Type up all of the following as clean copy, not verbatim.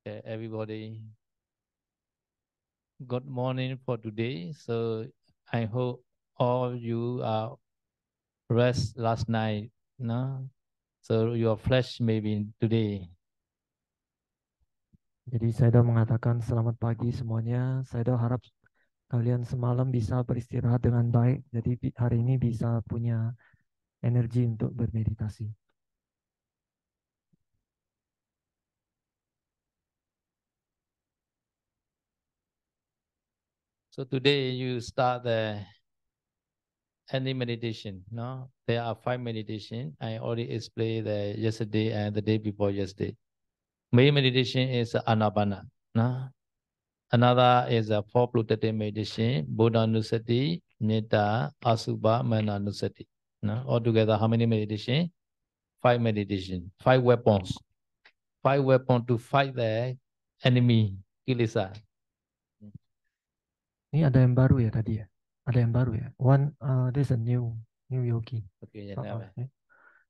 Okay, everybody, good morning for today. So I hope all you rest last night, no? So your flesh maybe today. Jadi saya mengatakan selamat pagi semuanya. Saya harap kalian semalam bisa beristirahat dengan baik. Jadi hari ini bisa punya energi untuk bermeditasi. So today you start any meditation, no? There are 5 meditation. I already explained yesterday and the day before yesterday. Main meditation is Anapana, no? Another is a 4 plutete meditation, Buddhanusati, Nita, Asubha, Mananusati. No? Altogether, how many meditation? 5 meditation, 5 weapons. 5 weapons to fight the enemy, kilesa. Ini ada yang baru ya tadi ya? Ada yang baru ya? There's a new yogi. Okay, ya, Ya.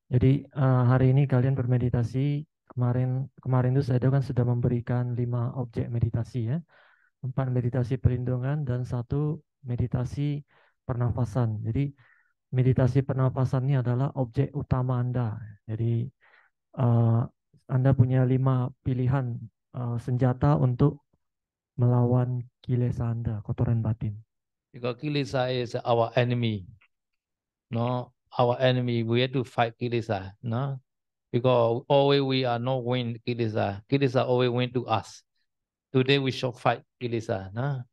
Jadi hari ini kalian bermeditasi. Kemarin itu saya kan sudah memberikan 5 objek meditasi ya. 4 meditasi perlindungan dan 1 meditasi pernafasan. Jadi meditasi pernafasan ini adalah objek utama Anda. Jadi Anda punya 5 pilihan senjata untuk melawan kilesa Anda, kotoran batin. Because kilesa is our enemy. No, our enemy, we have to fight kilesa. No, because always we are not win kilesa. Kilesa always win to us. Today we shall fight kilesa. No.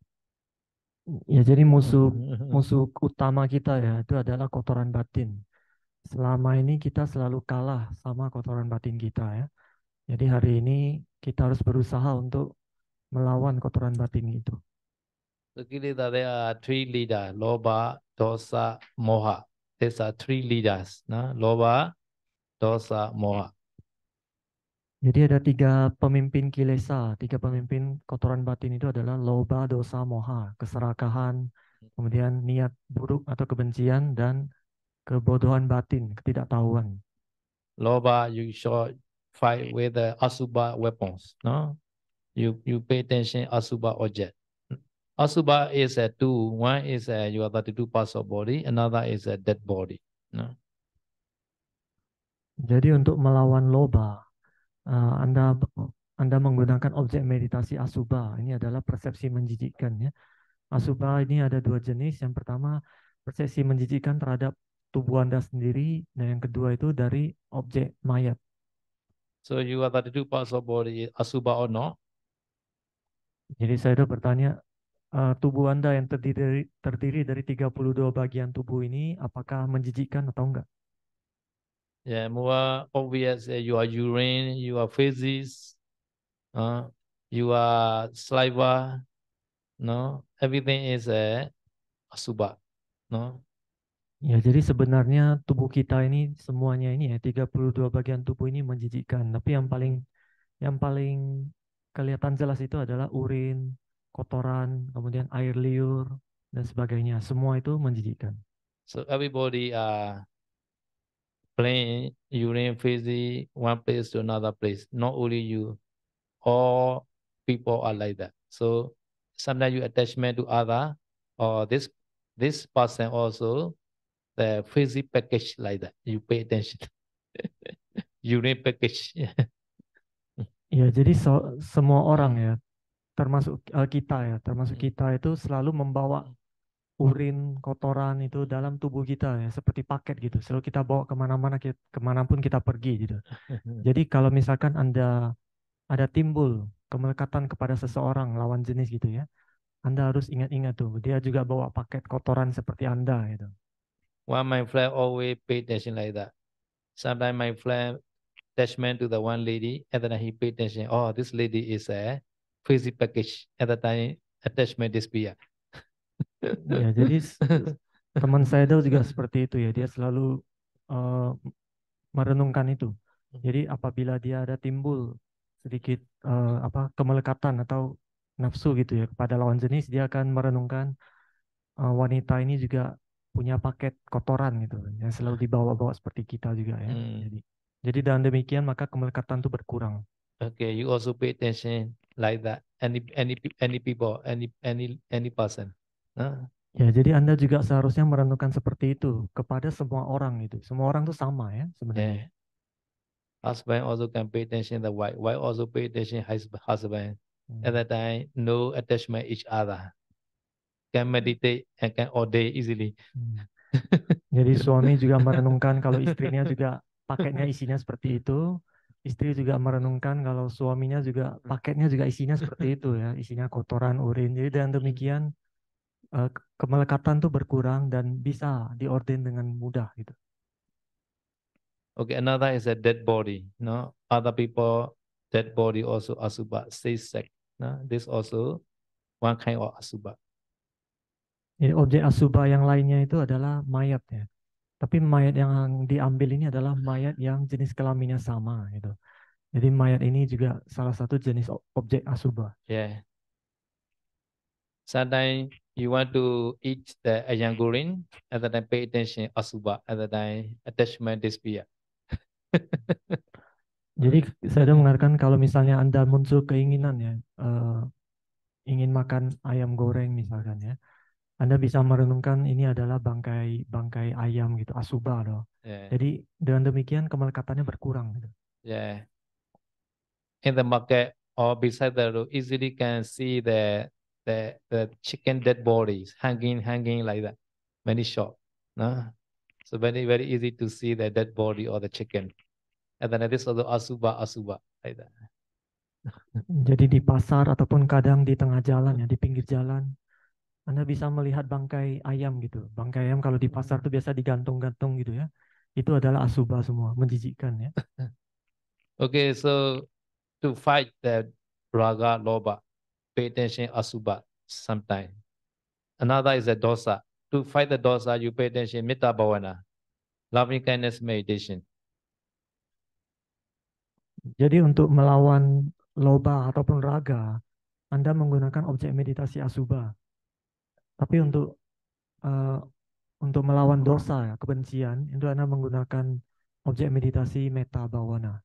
Ya, jadi musuh utama kita ya itu adalah kotoran batin. Selama ini kita selalu kalah sama kotoran batin kita ya. Jadi hari ini kita harus berusaha untuk melawan kotoran batin itu. The kilesa, there are 3 leaders: Loba, Dosa, Moha. These are 3 leaders. No? Loba, Dosa, Moha. Jadi ada 3 pemimpin kilesa, 3 pemimpin kotoran batin itu adalah loba, dosa, moha, keserakahan, kemudian niat buruk atau kebencian, dan kebodohan batin, ketidaktahuan. Loba, you should fight with the Asubha weapons. No, you pay attention Asubha object. Asubha is a 2. One is your 32 parts of body. Another is a dead body. No. Jadi untuk melawan loba, Anda menggunakan objek meditasi asubha. Ini adalah persepsi menjijikkan ya. Asubha ini ada 2 jenis. Yang pertama persepsi menjijikkan terhadap tubuh Anda sendiri, dan yang kedua itu dari objek mayat. So you are 32 parts of body, Asubha or not? Jadi saya itu bertanya, tubuh Anda yang terdiri dari 32 bagian tubuh ini apakah menjijikkan atau enggak? Yeah, more obvious. You are urine, you are feces, you are saliva. No, everything is Asubha. No. Ya, jadi sebenarnya tubuh kita ini semuanya ini ya 32 bagian tubuh ini menjijikkan. Tapi yang paling kelihatan jelas itu adalah urin, kotoran, kemudian air liur dan sebagainya. Semua itu menjijikkan. So everybody playing urine feces one place to another place. Not only you, all people are like that. So sometimes you attachment to other or this person also the feces package like that. You pay attention. Urine package. Ya, jadi semua orang ya, termasuk kita itu selalu membawa urin, kotoran itu dalam tubuh kita ya, seperti paket gitu. Selalu kita bawa kemana-mana, kemanapun kita pergi gitu. Jadi kalau misalkan Anda ada timbul kemelekatan kepada seseorang lawan jenis gitu ya, Anda harus ingat-ingat tuh, dia juga bawa paket kotoran seperti Anda gitu. One my friend always pay attention like that. Sometimes my friend attachment to the one lady, and then he pay attention. Oh, this lady is a feces package. At the time attachment disappear. Ya, jadi teman saya itu juga seperti itu ya, dia selalu merenungkan itu. Jadi apabila dia ada timbul sedikit kemelekatan atau nafsu gitu ya kepada lawan jenis, dia akan merenungkan wanita ini juga punya paket kotoran gitu yang selalu dibawa-bawa seperti kita juga ya. Jadi dengan demikian maka kemelekatan itu berkurang. Okay, you also pay attention like that. Any people, any person. Ya, jadi Anda juga seharusnya merenungkan seperti itu kepada semua orang itu. Semua orang itu sama ya sebenarnya. Yeah. Husband also can pay attention the wife. Wife also pay attention husband. At that time, no attachment each other. Can meditate and can ordain easily. Jadi suami juga merenungkan kalau istrinya juga paketnya isinya seperti itu. Istri juga merenungkan kalau suaminya juga paketnya juga isinya seperti itu ya, isinya kotoran, urin. Jadi dengan demikian kemelekatan tuh berkurang dan bisa diorden dengan mudah gitu. Okay, another is a dead body. No, other people dead body also asubha, stay sick. No, this also one kind of asubha. Jadi objek asubha yang lainnya itu adalah mayat ya. Tapi mayat yang diambil ini adalah mayat yang jenis kelaminnya sama gitu. Jadi mayat ini juga salah satu jenis objek asubha. Yeah. Sometimes you want to eat the ayam goreng, at the time pay attention asubha, at the time attachment disappear. Jadi saya mendengarkan kalau misalnya Anda muncul keinginan ya, ingin makan ayam goreng misalkan ya, Anda bisa merenungkan ini adalah bangkai ayam gitu, asubha loh. Yeah. Jadi dengan demikian kemelekatannya berkurang gitu. Yeah. In the market or beside the road, easily can see the chicken dead bodies hanging like that. Many shop. No? So very easy to see the dead body or the chicken. And then this also asubha like that. Jadi di pasar ataupun kadang di tengah jalan ya, di pinggir jalan, Anda bisa melihat bangkai ayam gitu. Bangkai ayam kalau di pasar tuh biasa digantung-gantung gitu ya. Itu adalah asubha semua, menjijikkan ya. Okay, so to fight the raga, loba, pay attention asubha sometime. Another is a dosa. To fight the dosa, you pay attention metta bhavana, loving kindness meditation. Jadi untuk melawan loba ataupun raga, Anda menggunakan objek meditasi asubha. Tapi untuk melawan dosa, ya, kebencian, itu Anda menggunakan objek meditasi metta bhavana.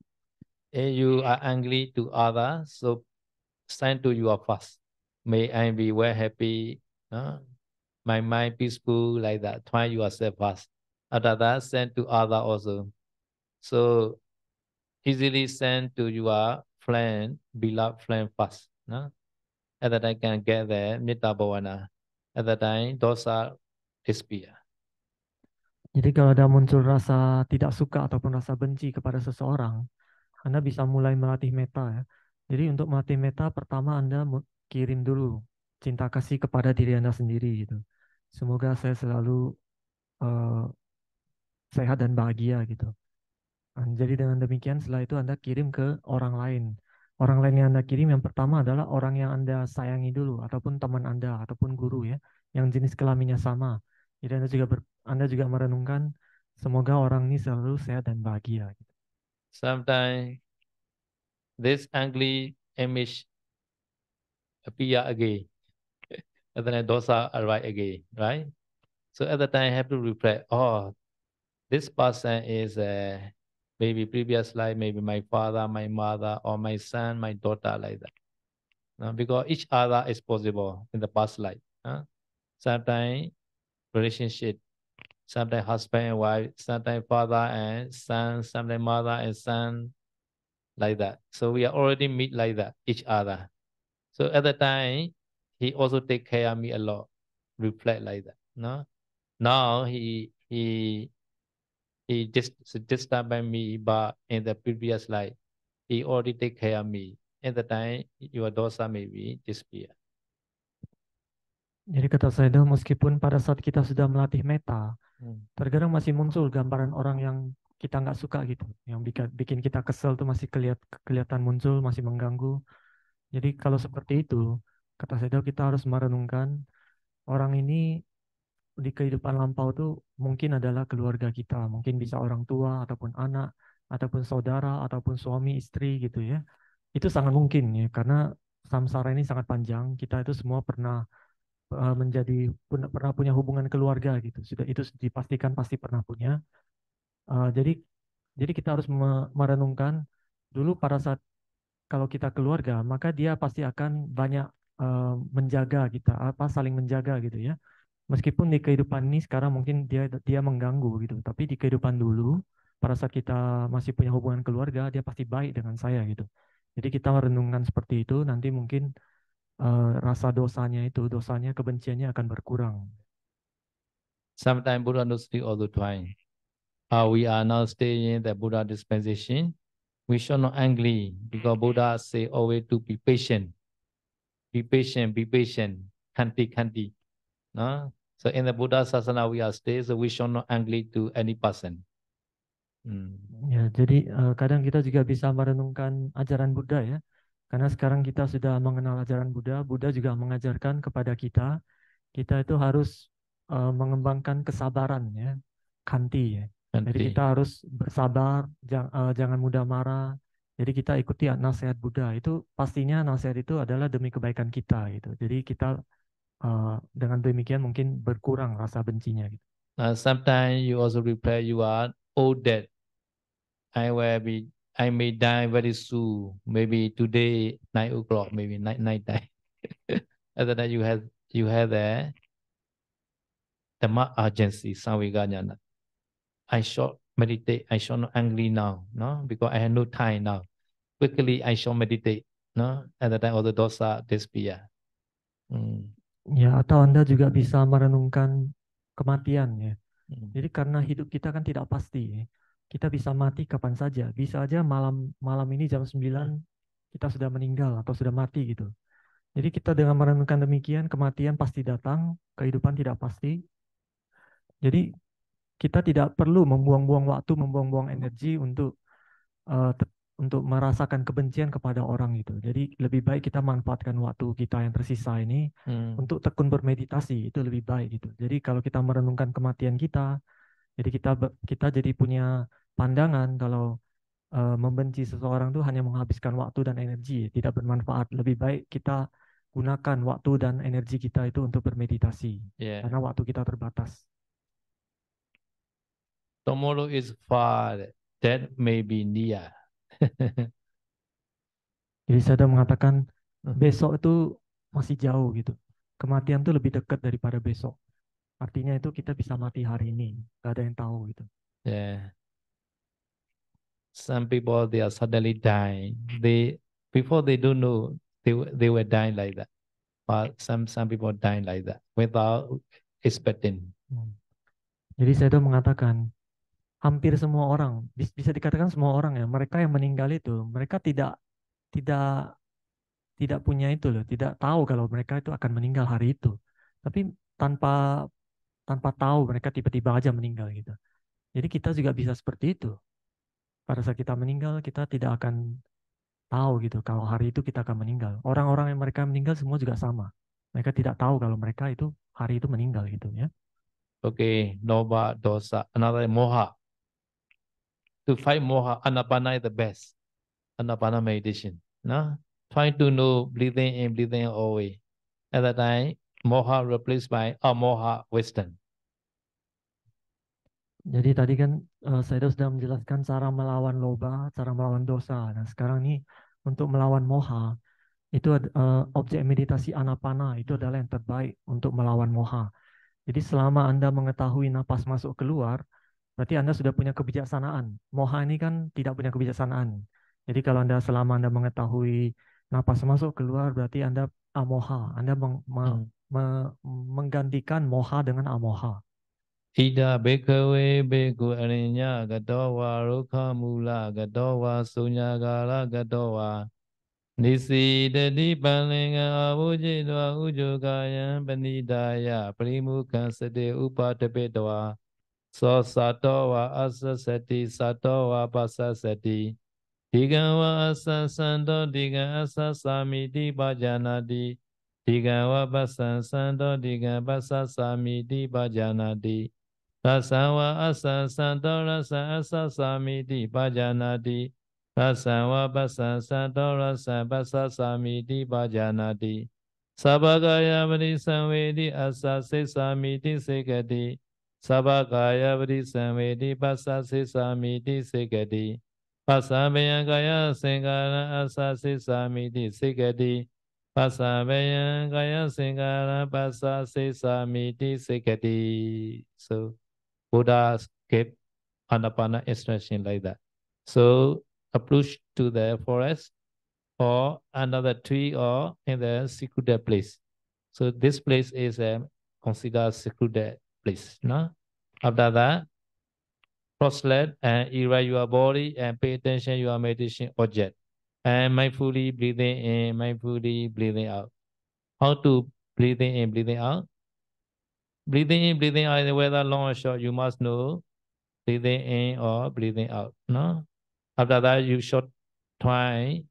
If you are angry to others, so stand to your fast. May I be well happy, my mind peaceful like that. Try yourself fast. After that, send to other also. So easily send to your friend, beloved friend first. No? At that time can get the metta bhavana. At that time, dosa disappear. Jadi kalau ada muncul rasa tidak suka ataupun rasa benci kepada seseorang, Anda bisa mulai melatih metta ya. Jadi untuk melatih metta, pertama Anda kirim dulu cinta kasih kepada diri Anda sendiri gitu. Semoga saya selalu sehat dan bahagia gitu. Jadi dengan demikian setelah itu Anda kirim ke orang lain. Orang lain yang Anda kirim yang pertama adalah orang yang Anda sayangi dulu ataupun teman Anda ataupun guru ya yang jenis kelaminnya sama. Jadi Anda juga merenungkan semoga orang ini selalu sehat dan bahagia. Sometimes this ugly image appear again. And then dosa arrive again, right? So at the time, I have to reflect, oh, this person is maybe previous life, maybe my father, my mother, or my son, my daughter, like that. Because each other is possible in the past life. Sometimes relationship, sometimes husband and wife, sometimes father and son, sometimes mother and son, like that. So we are already meet like that, each other. So at the time, he also take care of me a lot, reflect like that. No, now he just disturbed by me, but in the previous life, he already take care of me. At the time, your dosa maybe disappear. Jadi kata saya itu meskipun pada saat kita sudah melatih metta, terkadang masih muncul gambaran orang yang kita nggak suka gitu, yang bikin kita kesel tuh masih kelihatan muncul, masih mengganggu. Jadi kalau seperti itu, kata saya itu kita harus merenungkan orang ini di kehidupan lampau tuh mungkin adalah keluarga kita, mungkin bisa orang tua ataupun anak ataupun saudara ataupun suami istri gitu ya. Itu sangat mungkin ya karena samsara ini sangat panjang. Kita itu semua pernah pernah punya hubungan keluarga gitu. Sudah itu dipastikan pasti pernah punya. Jadi kita harus merenungkan dulu pada saat kalau kita keluarga, maka dia pasti akan banyak menjaga kita, saling menjaga gitu ya. Meskipun di kehidupan ini sekarang mungkin dia mengganggu gitu, tapi di kehidupan dulu, pada saat kita masih punya hubungan keluarga, dia pasti baik dengan saya gitu. Jadi kita merenungkan seperti itu, nanti mungkin rasa dosanya, kebenciannya akan berkurang. Sometimes Buddha knows all the time. We are now staying in the Buddha dispensation. We should not angry because Buddha say always to be patient. Be patient, be patient. Kanti, kanti. No? So in the Buddha Sasana we are stay, so we should not angry to any person. Ya, jadi kadang kita juga bisa merenungkan ajaran Buddha ya. Karena sekarang kita sudah mengenal ajaran Buddha, Buddha juga mengajarkan kepada kita itu harus mengembangkan kesabaran ya, kanti ya. Jadi Kanti. kita harus bersabar, jangan mudah marah. Jadi kita ikuti nasihat Buddha. Itu pastinya nasihat itu adalah demi kebaikan kita gitu. Jadi kita dengan demikian mungkin berkurang rasa bencinya gitu. Sometimes you also reply you are old dead. I may die very soon. Maybe today 9 o'clock, maybe night time. Other than you have the Dhamma urgency, Samvega. I should meditate. I should not angry now, no, because I have no time now. Quickly I shall meditate, no. At the time of the dosa disappear. Ya, atau Anda juga bisa merenungkan kematian ya. Jadi karena hidup kita kan tidak pasti ya. Kita bisa mati kapan saja. Bisa aja malam ini jam 9 kita sudah meninggal atau sudah mati gitu. Jadi kita dengan merenungkan demikian, kematian pasti datang, kehidupan tidak pasti. Jadi kita tidak perlu membuang-buang waktu, membuang-buang energi untuk merasakan kebencian kepada orang gitu. Jadi lebih baik kita manfaatkan waktu kita yang tersisa ini untuk tekun bermeditasi, itu lebih baik gitu. Jadi kalau kita merenungkan kematian kita, jadi kita jadi punya pandangan kalau membenci seseorang itu hanya menghabiskan waktu dan energi, tidak bermanfaat. Lebih baik kita gunakan waktu dan energi kita itu untuk bermeditasi, karena waktu kita terbatas. Tomorrow is far, that may be near. Jadi saya sudah mengatakan besok itu masih jauh gitu. Kematian itu lebih dekat daripada besok. Artinya itu kita bisa mati hari ini, gak ada yang tahu gitu. Yeah. Some people they are suddenly dying. Before they don't know they were dying like that. But some people dying like that without expecting. Jadi saya tuh mengatakan hampir semua orang, bisa dikatakan semua orang ya, mereka yang meninggal itu mereka tidak punya itu loh, tidak tahu kalau mereka itu akan meninggal hari itu. Tapi tanpa tahu mereka tiba-tiba aja meninggal gitu. Jadi kita juga bisa seperti itu. Pada saat kita meninggal, kita tidak akan tahu gitu kalau hari itu kita akan meninggal. Orang-orang yang mereka meninggal semua juga sama. Mereka tidak tahu kalau mereka itu hari itu meninggal gitu ya. Okay, Nova, Dosa, another Moha. To fight Moha, Anapana is the best. Anapana meditation. No? Trying to know breathing in, breathing away. At that time, Moha replaced by Amoha wisdom. Jadi tadi kan saya sudah menjelaskan cara melawan loba, cara melawan dosa. Nah sekarang ini untuk melawan moha, itu objek meditasi anapana itu adalah yang terbaik untuk melawan moha. Jadi selama Anda mengetahui napas masuk keluar, berarti Anda sudah punya kebijaksanaan. Moha ini kan tidak punya kebijaksanaan. Jadi kalau selama Anda mengetahui napas masuk keluar, berarti Anda amoha. Anda menggantikan moha dengan amoha. Ida bhikkhave bhikkhu arinya gatowa rukha mula gatowa sunyagala gatowa nisi dadi palinga avujitwa ujukayam panidaya primukha sate upadapetwa so satowa asasati satowa pasasati digawa asasanto diga asasamiti pajanati digawa pasasanto diga pasasamiti pajanati Rasawa asa santo rasa asa samiti pajanati. Rasawa basa santo rasa basa samiti pajanati. Sabagaya vadi samvedi asa se samiti sekati. Sabagaya vadi samvedi basa se samiti sekati. Pasabaya singara asasi samiti sikati. Pasabaya singara pasasi samiti sikati. So Buddha gave Anapana instruction like that. So approach to the forest or another tree or in the secluded place. So this place is considered secluded place. No? After that, cross-leg and erect your body and pay attention your meditation object. And mindfully breathing in, mindfully breathing out. How to breathing in, breathing out? Breathing in, breathing out, whether long or short, you must know breathing in or breathing out. No? After that, you should try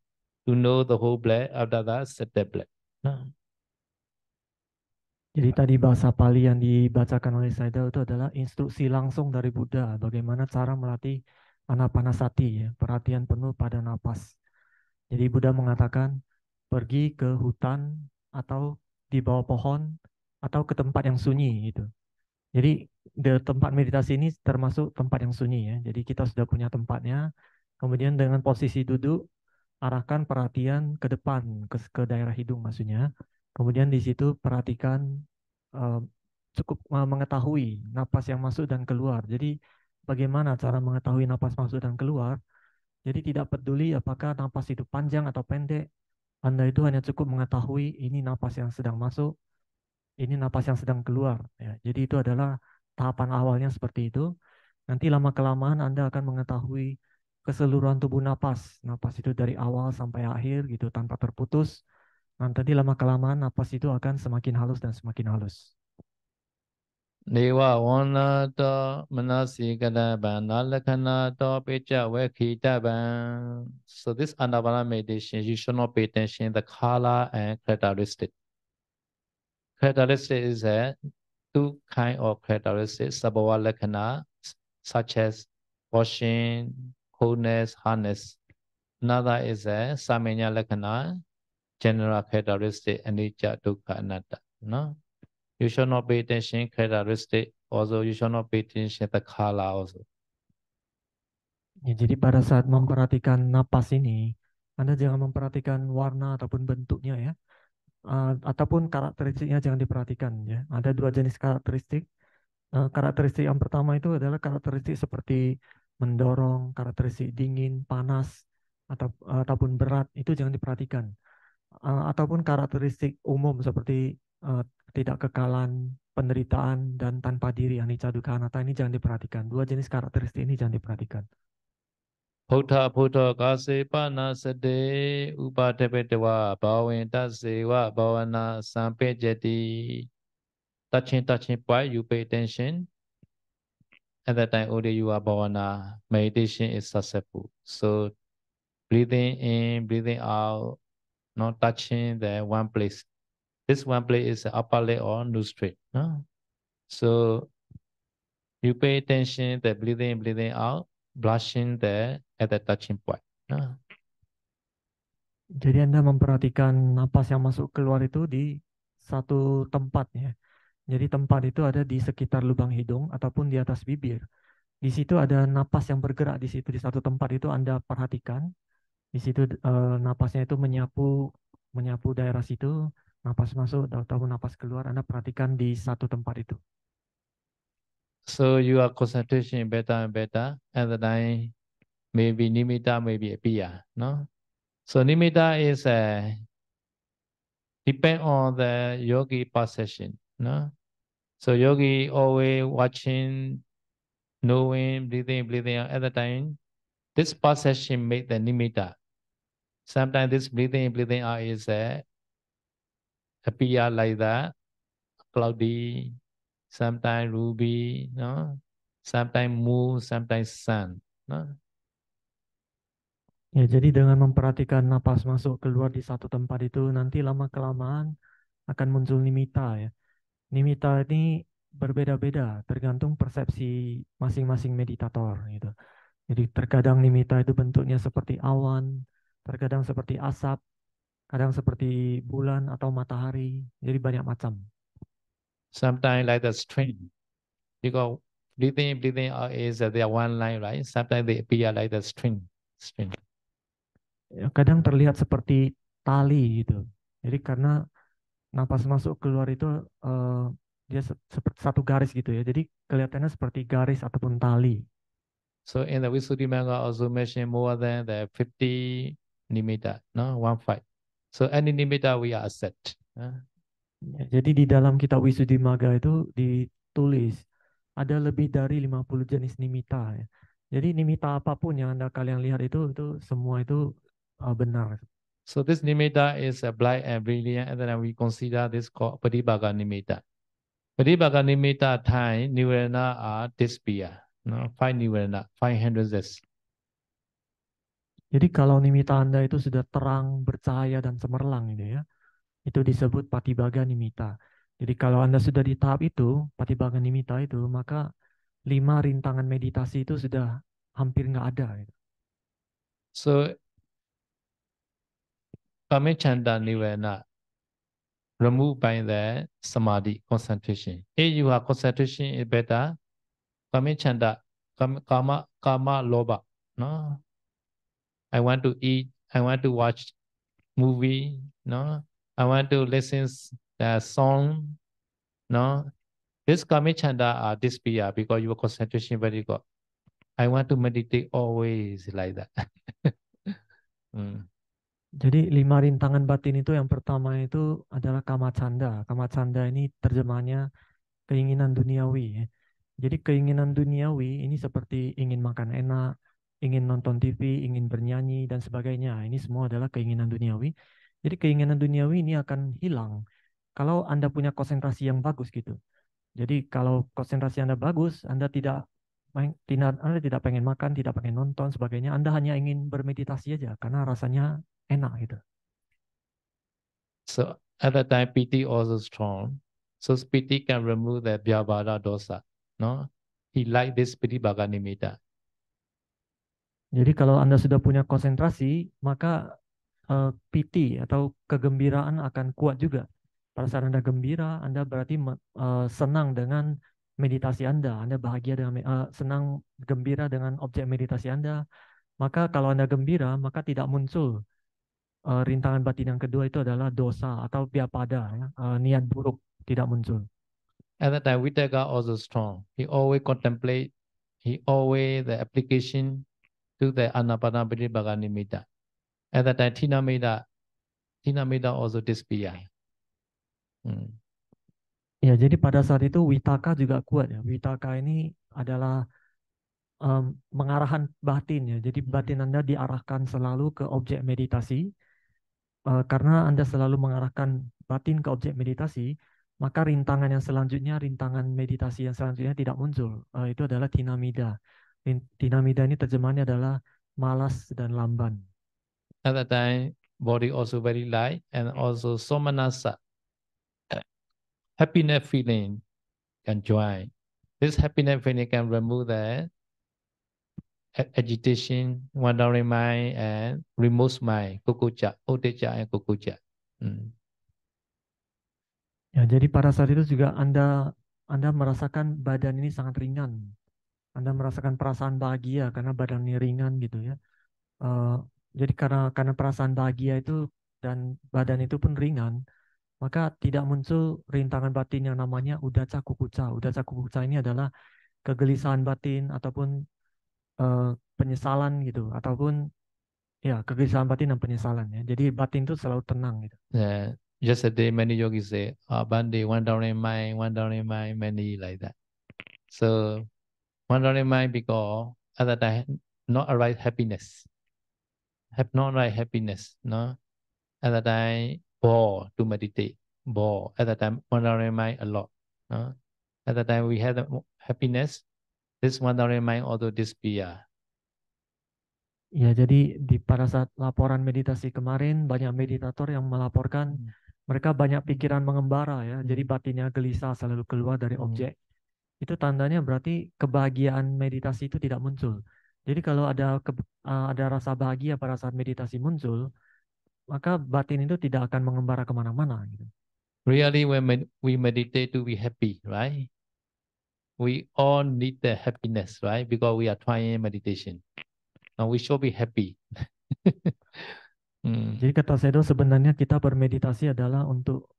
to know the whole breath. After that, set the breath. No? Jadi tadi bahasa Pali yang dibacakan oleh Saida itu adalah instruksi langsung dari Buddha bagaimana cara melatih anapanasati, ya, perhatian penuh pada napas. Jadi Buddha mengatakan pergi ke hutan atau di bawah pohon atau ke tempat yang sunyi gitu. Jadi di tempat meditasi ini termasuk tempat yang sunyi ya. Jadi kita sudah punya tempatnya. Kemudian dengan posisi duduk arahkan perhatian ke depan ke daerah hidung maksudnya. Kemudian di situ perhatikan cukup mengetahui napas yang masuk dan keluar. Jadi bagaimana cara mengetahui napas masuk dan keluar? Jadi tidak peduli apakah napas itu panjang atau pendek, Anda itu hanya cukup mengetahui ini napas yang sedang masuk, ini napas yang sedang keluar. Ya, jadi itu adalah tahapan awalnya seperti itu. Nanti lama-kelamaan Anda akan mengetahui keseluruhan tubuh napas. Napas itu dari awal sampai akhir gitu tanpa terputus. Nanti lama-kelamaan napas itu akan semakin halus dan semakin halus. Dewa wana to manasi kadaban nalakana to pecha vekitaban. So this Anapana meditation, you should not pay attention the color and characteristic. Characteristic is two kind of characteristics, sabhava lakkhana, such as washing, coldness, hardness. Another is samanya lakkhana, general characteristic, anicca, dukkha, anatta. No? You should not pay attention characteristic. Also, you should not pay attention the color also. Ya, jadi pada saat memperhatikan napas ini, Anda jangan memperhatikan warna ataupun bentuknya ya, ataupun karakteristiknya jangan diperhatikan ya. Ada dua jenis karakteristik. Karakteristik yang pertama itu adalah karakteristik seperti mendorong, karakteristik dingin, panas, ataupun berat, itu jangan diperhatikan. Ataupun karakteristik umum seperti tidak kekalan, penderitaan, dan tanpa diri, anicca dukkha anatta, ini jangan diperhatikan. Dua jenis karakteristik ini jangan diperhatikan. Bhuta bhuta kase pana sade upadepetewa bhawin tasewa bhavana sampejati. Touching point, you pay attention. At that time, only your bhavana meditation is successful. So breathing in, breathing out, not touching the one place. This one place is the upper leg or nostril. No? So you pay attention the breathing in, breathing out, blushing there at the touching point. No? Jadi Anda memperhatikan napas yang masuk keluar itu di satu tempat ya. Jadi tempat itu ada di sekitar lubang hidung ataupun di atas bibir. Di situ ada napas yang bergerak di situ, di satu tempat itu Anda perhatikan. Di situ napasnya itu menyapu daerah situ, napas masuk ataupun napas keluar, Anda perhatikan di satu tempat itu. So your concentration better and better. At the time, maybe nimitta, maybe appear. No? So nimitta is depend on the yogi perception. No? So yogi always watching, knowing, breathing out at the time. This perception make the nimitta. Sometimes this breathing out is appear like that, cloudy, sometimes ruby, no? Sometimes moon, sometimes sun. No? Ya, jadi dengan memperhatikan napas masuk keluar di satu tempat itu, nanti lama-kelamaan akan muncul nimitta ya. Nimitta ini berbeda-beda, tergantung persepsi masing-masing meditator gitu. Jadi terkadang nimitta itu bentuknya seperti awan, terkadang seperti asap, kadang seperti bulan atau matahari, jadi banyak macam. Sometimes like the string, because breathing out is there one line, right? Sometimes they appear like the string. string. Ya, kadang terlihat seperti tali gitu. Jadi karena napas masuk keluar itu dia seperti satu garis gitu ya. Jadi kelihatannya seperti garis ataupun tali. So in the Visuddhimagga also mention more than the 50 nimitta, no, 15. So any nimitta we are accept. Ya, jadi di dalam kitab Wisuddhimagga itu ditulis ada lebih dari 50 jenis nimitta ya. Jadi nimitta apapun yang kalian lihat itu semua itu benar. So this nimitta is a bright and brilliant, and then we consider this called Patibhaga nimitta. Patibhaga nimitta time nivarana are disappear. No, 5 nivarana, 500 zest. Jadi kalau nimitta Anda itu sudah terang, bercahaya dan cemerlang gitu ya. Itu disebut Patibhaga nimitta. Jadi kalau Anda sudah di tahap itu, Patibhaga nimitta itu, maka 5 rintangan meditasi itu sudah hampir nggak ada gitu. So Kamechanda nivarana removed by the samadhi concentration. If you have concentration is better, Kamechanda, kama loba. No, I want to eat, I want to watch movie, no, I want to listen the song, no. This Kamechanda are disappear because your concentration very good. I want to meditate always like that. Jadi 5 rintangan batin itu yang pertama itu adalah kamacanda. Kamacanda ini terjemahnya keinginan duniawi ya. Jadi keinginan duniawi ini seperti ingin makan enak, ingin nonton TV, ingin bernyanyi dan sebagainya. Ini semua adalah keinginan duniawi. Jadi keinginan duniawi ini akan hilang kalau Anda punya konsentrasi yang bagus gitu. Jadi kalau konsentrasi Anda bagus, Anda tidak pengen makan, tidak pengen nonton sebagainya, Anda hanya ingin bermeditasi aja karena rasanya enak gitu. So at that time, piti also strong. So piti can remove the vyavada dosa. No, he like this piti bhaga nimitta. Jadi kalau Anda sudah punya konsentrasi, maka piti atau kegembiraan akan kuat juga. Pada saat Anda gembira, Anda berarti senang dengan meditasi Anda. Anda bahagia dengan senang gembira dengan objek meditasi Anda. Maka kalau Anda gembira, maka tidak muncul rintangan batin yang kedua itu adalah dosa atau vyapada, ya, niat buruk tidak muncul. At that time, Vitaka also strong. He always contemplate. He always the application to the Anapanapati Bhaga nimitta. At that time, Tinamida also disappear. Ya, jadi pada saat itu Witaka juga kuat ya. Witaka ini adalah mengarahkan batin ya. Jadi batin Anda diarahkan selalu ke objek meditasi. Karena Anda selalu mengarahkan batin ke objek meditasi, maka rintangan yang selanjutnya, rintangan meditasi yang selanjutnya tidak muncul. Itu adalah tinamida. Tinamida ini terjemahannya adalah malas dan lamban. At that time, body also very light and also somanasa, happiness feeling can join. This happiness feeling can remove the agitation, wandering mind, and remove mind, kukucha, utecha, and kukucha. Ya, jadi pada saat itu juga Anda merasakan badan ini sangat ringan. Anda merasakan perasaan bahagia karena badan ini ringan gitu ya. Jadi karena perasaan bahagia itu dan badan itu pun ringan, maka tidak muncul rintangan batin yang namanya udaca kukuca. Udaca kukuca ini adalah kegelisahan batin ataupun penyesalan gitu, ataupun ya kegelisahan batin dan penyesalan ya. Jadi batin itu selalu tenang gitu. Yesterday, many yogis say, Bande, wandering mind, many like that. So, wandering mind because at that time, not arrive happiness. Have not right happiness, no? At that time, bore to meditate, bore. At that time, wandering mind a lot, no? At that time, we had happiness. This wandering mind also disappear. Ya, jadi pada saat laporan meditasi kemarin, banyak meditator yang melaporkan mereka banyak pikiran mengembara ya. Jadi batinnya gelisah selalu keluar dari objek. Itu tandanya berarti kebahagiaan meditasi itu tidak muncul. Jadi kalau ada rasa bahagia pada saat meditasi muncul, maka batin itu tidak akan mengembara kemana-mana. Gitu. Really, when we meditate to be happy, right? We all need the happiness, right? Because we are trying meditation. Now we should be happy. Jadi kata Sedo sebenarnya kita bermeditasi adalah untuk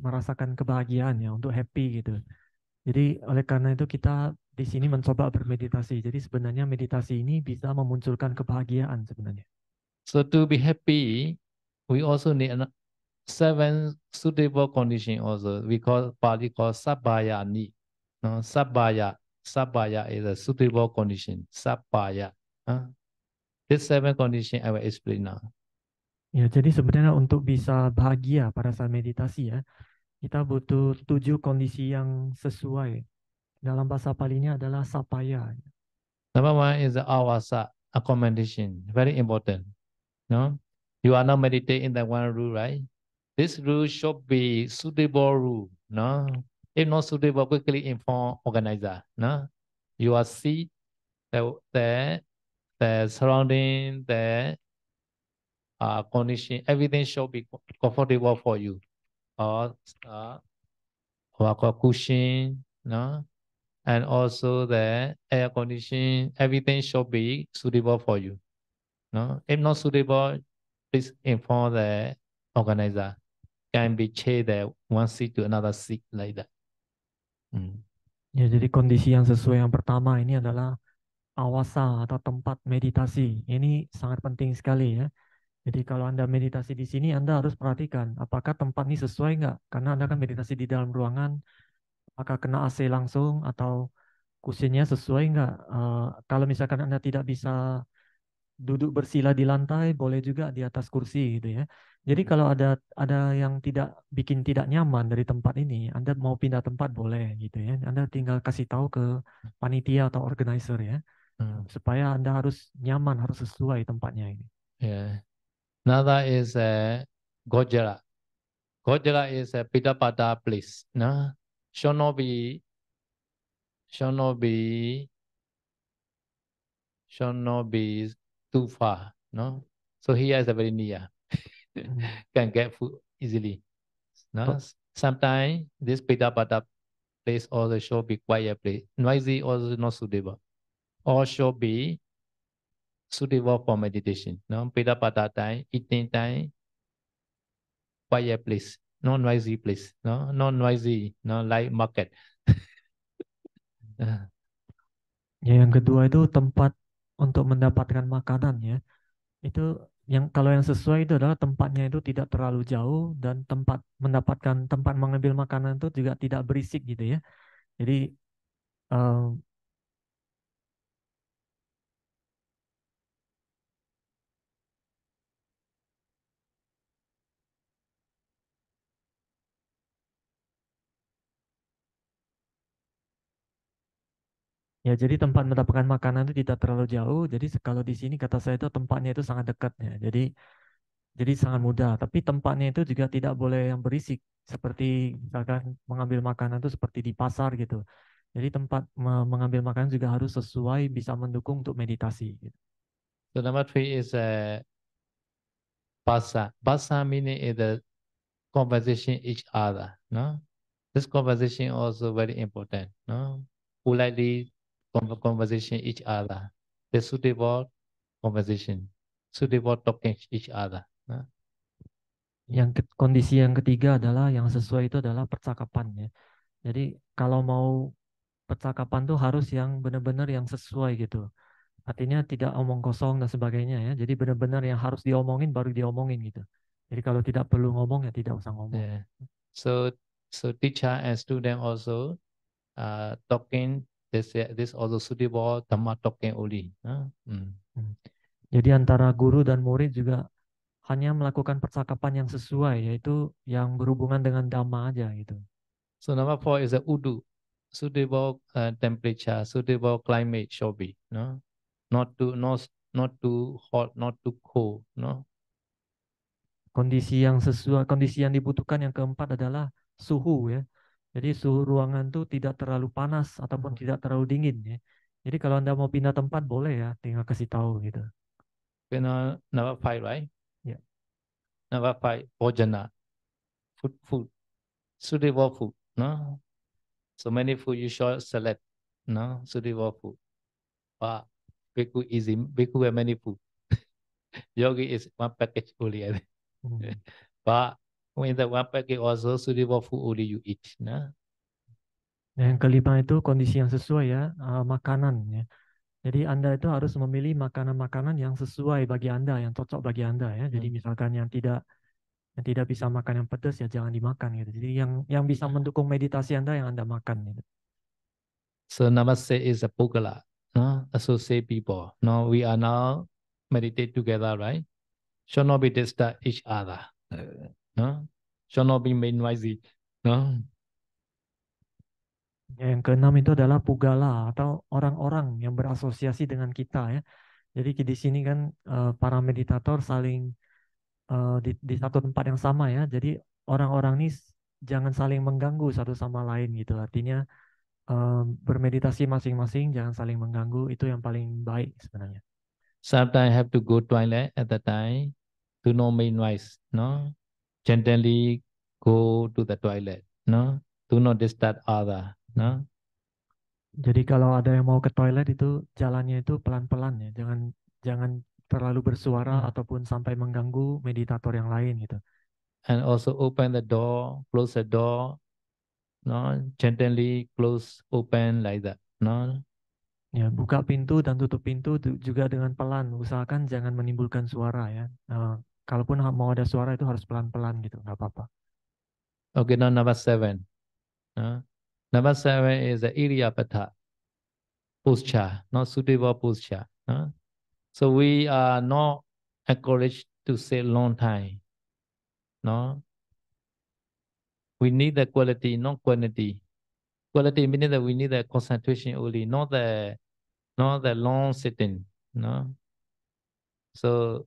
merasakan kebahagiaan ya, untuk happy gitu. Jadi oleh karena itu kita di sini mencoba bermeditasi. Jadi sebenarnya meditasi ini bisa memunculkan kebahagiaan sebenarnya. So to be happy, we also need 7 suitable condition also. We call Pali called Sabbaya need. No, Sabbaya. Sabbaya is a suitable condition. Sabbaya. This 7 condition I will explain now. Ya, jadi sebenarnya untuk bisa bahagia pada saat meditasi ya, kita butuh 7 kondisi yang sesuai. Dalam bahasa Palinya adalah sapaya. Number 1 is the awasa, accommodation. Very important. No, you are not meditating in that one rule, right? This rule should be suitable rule. No, if not suitable, quickly inform organizer. No, you are see the surrounding, the condition, everything should be comfortable for you. Or cushion, no, and also the air condition, everything should be suitable for you. No, if not suitable, please inform the organizer. Can be change the one seat to another seat like that. Ya, jadi kondisi yang sesuai yang pertama ini adalah awasa atau tempat meditasi. Ini sangat penting sekali ya. Jadi kalau Anda meditasi di sini, Anda harus perhatikan apakah tempat ini sesuai nggak? Karena Anda kan meditasi di dalam ruangan, apakah kena AC langsung atau kusinnya sesuai nggak? Kalau misalkan Anda tidak bisa duduk bersila di lantai, boleh juga di atas kursi gitu ya. Jadi kalau ada yang bikin tidak nyaman dari tempat ini, Anda mau pindah tempat boleh gitu ya. Anda tinggal kasih tahu ke panitia atau organizer ya, supaya Anda harus nyaman, harus sesuai tempatnya ini. Yeah. Another is Gojala. Gojala is a Pidapada place. No, should not be too far. No, so here is a very near. Can get food easily. No, sometimes this Pidapada place also should be quiet place. Noisy also not suitable. Or should be suitable for meditation. No, Pidapada time, eating time, quiet place, no noisy place, no, no noisy, no like market. Ya, yang kedua itu tempat untuk mendapatkan makanan ya. Itu kalau yang sesuai itu adalah tempatnya itu tidak terlalu jauh dan tempat mengambil makanan itu juga tidak berisik gitu ya. Jadi ya, jadi tempat mendapatkan makanan itu tidak terlalu jauh. Jadi kalau di sini kata saya itu tempatnya itu sangat dekat ya. Jadi sangat mudah. Tapi tempatnya itu juga tidak boleh yang berisik. Seperti misalkan mengambil makanan itu seperti di pasar gitu. Jadi tempat mengambil makanan juga harus sesuai bisa mendukung untuk meditasi. Gitu. So number 3 is basa. Basa meaning is the conversation each other. No, this conversation also very important. No, politely conversation each other. The suitable conversation, suitable talking each other. No? Kondisi yang ketiga adalah yang sesuai itu adalah percakapan ya. Jadi kalau mau percakapan tuh harus yang benar-benar yang sesuai gitu. Artinya tidak omong kosong dan sebagainya ya. Jadi benar-benar yang harus diomongin baru diomongin gitu. Jadi kalau tidak perlu ngomong ya tidak usah ngomong. Yeah. So teacher and student also talking this also suitable dhamma talking only. Jadi antara guru dan murid juga hanya melakukan percakapan yang sesuai, yaitu yang berhubungan dengan dhamma aja gitu. So number 4 is a udu, suitable temperature, suitable climate should be, no, not too hot, not too cold, no. Kondisi yang dibutuhkan yang keempat adalah suhu ya. Jadi suhu ruangan tuh tidak terlalu panas ataupun tidak terlalu dingin ya. Jadi kalau Anda mau pindah tempat boleh ya, tinggal kasih tahu gitu. Okay, now, number 5, right? Ya. Number 5, bhojana, food, suitable food, no. So many food you should select, no, suitable food. Bhikkhu easy. Bhikkhu have many food. Yogi is one package only, I think. But when the one package also suitable food only you eat. Nah. Yang kelima itu kondisi yang sesuai ya, makanan ya. Jadi Anda itu harus memilih makanan-makanan yang sesuai bagi Anda, yang cocok bagi Anda ya. Jadi misalkan yang tidak bisa makan yang pedas ya jangan dimakan gitu. Jadi yang bisa mendukung meditasi Anda yang Anda makan gitu. So namaste is a pugala, no? Associate people. No, we are now meditate together, right? Should not be disturb each other. No? Should not be made noisy. No? Yang keenam itu adalah pugala atau orang-orang yang berasosiasi dengan kita ya. Jadi di sini kan para meditator saling di satu tempat yang sama ya. Jadi orang-orang ini jangan saling mengganggu satu sama lain gitu. Artinya bermeditasi masing-masing, jangan saling mengganggu. Itu yang paling baik sebenarnya. Sometimes have to go toilet at the time. Do not make noise. No? Gently go to the toilet. No? Do not disturb other. No? Jadi kalau ada yang mau ke toilet itu jalannya itu pelan-pelan ya. Jangan terlalu bersuara ataupun sampai mengganggu meditator yang lain gitu. And also open the door, close the door. No? Gently close, open like that. No? Ya, buka pintu dan tutup pintu juga dengan pelan. Usahakan jangan menimbulkan suara ya. Kalaupun mau ada suara itu harus pelan-pelan gitu, nggak apa-apa. Okay, now number 7. Number 7 is the Iryapatha posture, not suitable posture. So we are not encouraged to sit long time. No, we need the quality, not quantity. Quality meaning that we need the concentration only, not the long sitting. No, so